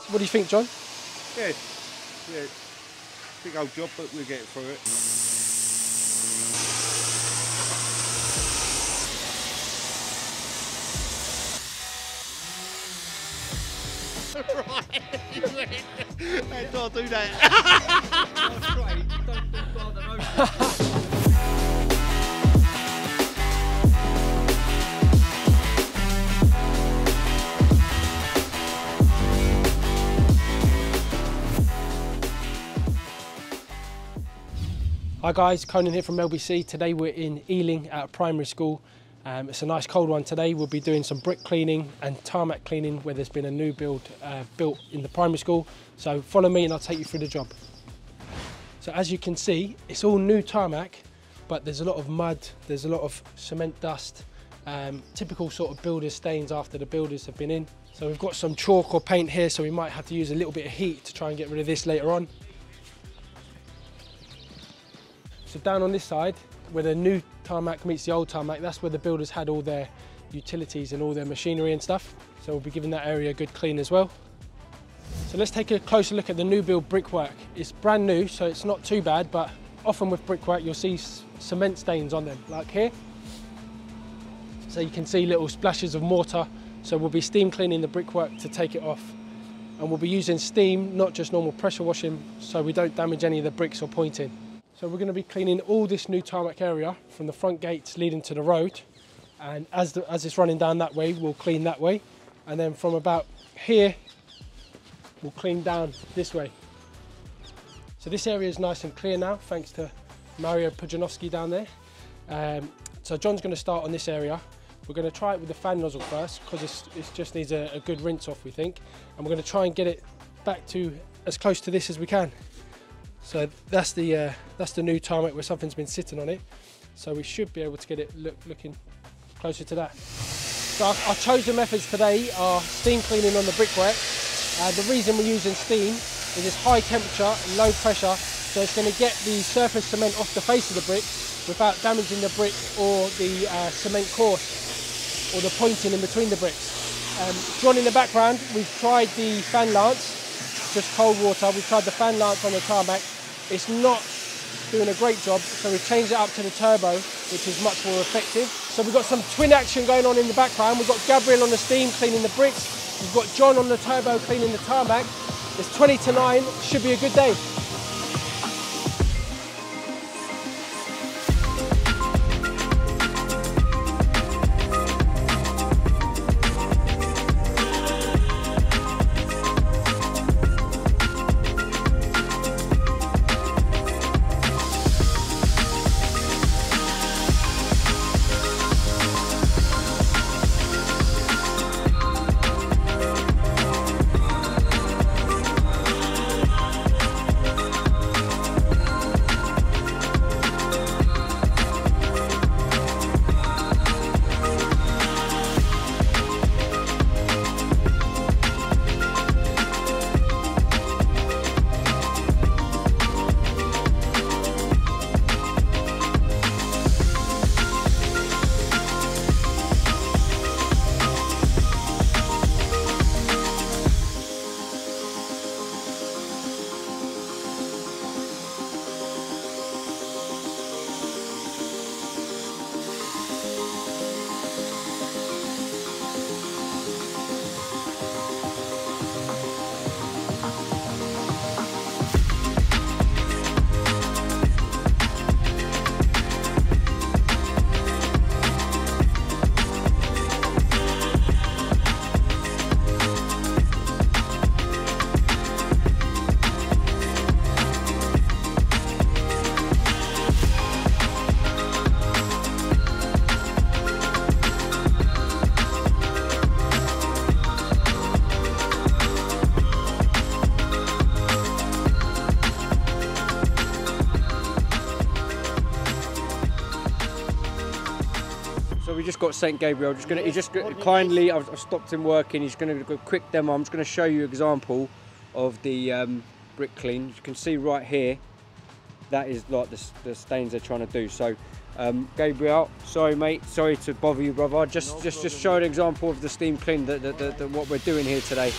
What do you think, John? Yeah, yeah. Big old job, but we'll get through it. Right. Hey, don't do that. Hi guys, Conan here from LBC. Today we're in Ealing at a primary school. It's a nice cold one today. We'll be doing some brick cleaning and tarmac cleaning where there's been a new build built in the primary school. So follow me and I'll take you through the job. So as you can see, it's all new tarmac, but there's a lot of mud, there's a lot of cement dust, typical sort of builder stains after the builders have been in. So we've got some chalk or paint here, so we might have to use a little bit of heat to try and get rid of this later on. So down on this side, where the new tarmac meets the old tarmac, that's where the builders had all their utilities and all their machinery and stuff. So we'll be giving that area a good clean as well. So let's take a closer look at the new build brickwork. It's brand new, so it's not too bad, but often with brickwork, you'll see cement stains on them, like here. So you can see little splashes of mortar. So we'll be steam cleaning the brickwork to take it off. And we'll be using steam, not just normal pressure washing, so we don't damage any of the bricks or pointing. So we're going to be cleaning all this new tarmac area from the front gates leading to the road, and as it's running down that way, we'll clean that way, and then from about here we'll clean down this way. So this area is nice and clear now thanks to Mario Pujanowski down there. So John's going to start on this area. We're going to try it with the fan nozzle first because it just needs a good rinse off, we think, and we're going to try and get it back to as close to this as we can. So that's the new tarmac where something's been sitting on it. So we should be able to get it looking closer to that. So our chosen methods today are steam cleaning on the brickwork. The reason we're using steam is it's high temperature, low pressure, so it's going to get the surface cement off the face of the brick without damaging the brick or the cement course or the pointing in between the bricks. Drawn in the background, we've tried the fan lance. Just cold water. We've tried the fan lance on the tarmac. It's not doing a great job, so we've changed it up to the turbo, which is much more effective. So we've got some twin action going on in the background. We've got Gabriel on the steam cleaning the bricks. We've got John on the turbo cleaning the tarmac. It's 20 to 9, should be a good day. So we just got Saint Gabriel. Kindly, I've stopped him working. He's going to do a quick demo. I'm just going to show you an example of the brick clean. You can see right here, that is like the stains they're trying to do. So Gabriel, sorry mate, sorry to bother you brother. Just show an example of the steam clean that what we're doing here today.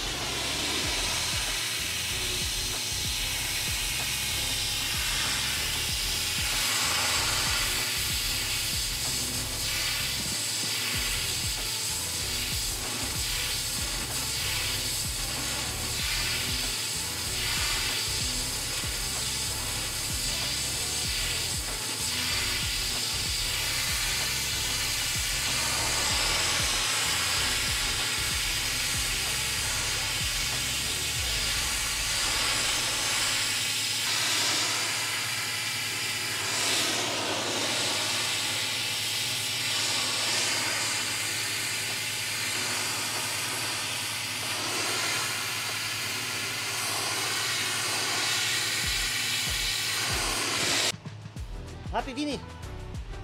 Happy, Dini?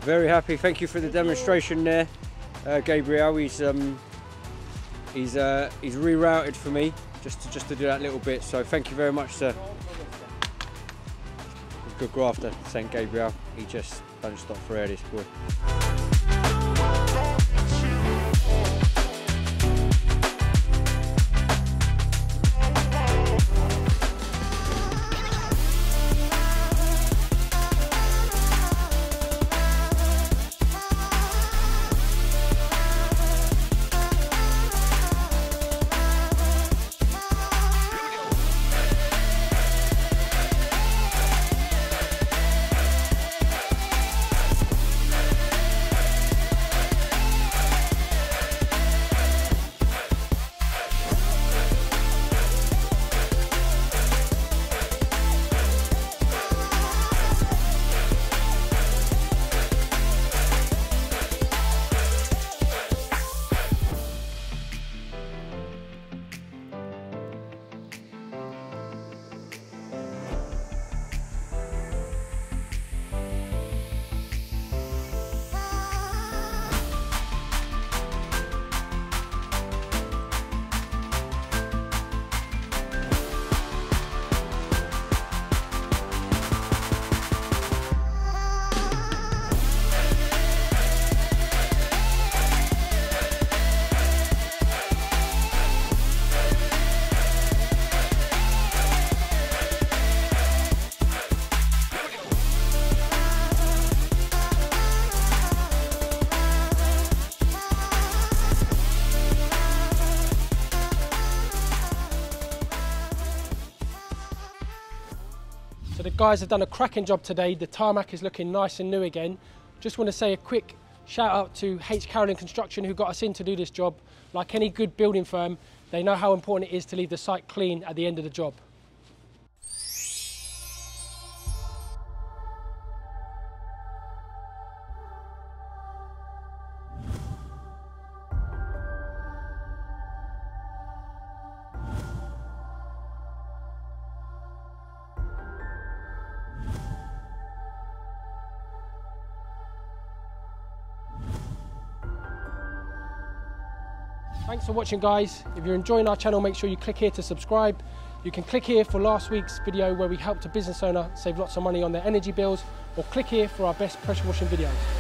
Very happy. Thank you for the demonstration there, Gabriel. He's rerouted for me just to do that little bit. So thank you very much, sir. Good grafter, Saint Gabriel. He just don't stop for air, this boy. So the guys have done a cracking job today. The tarmac is looking nice and new again. Just want to say a quick shout out to H Carolan Construction who got us in to do this job. Like any good building firm, they know how important it is to leave the site clean at the end of the job. Thanks for watching, guys. If you're enjoying our channel, make sure you click here to subscribe. You can click here for last week's video where we helped a business owner save lots of money on their energy bills, or click here for our best pressure washing videos.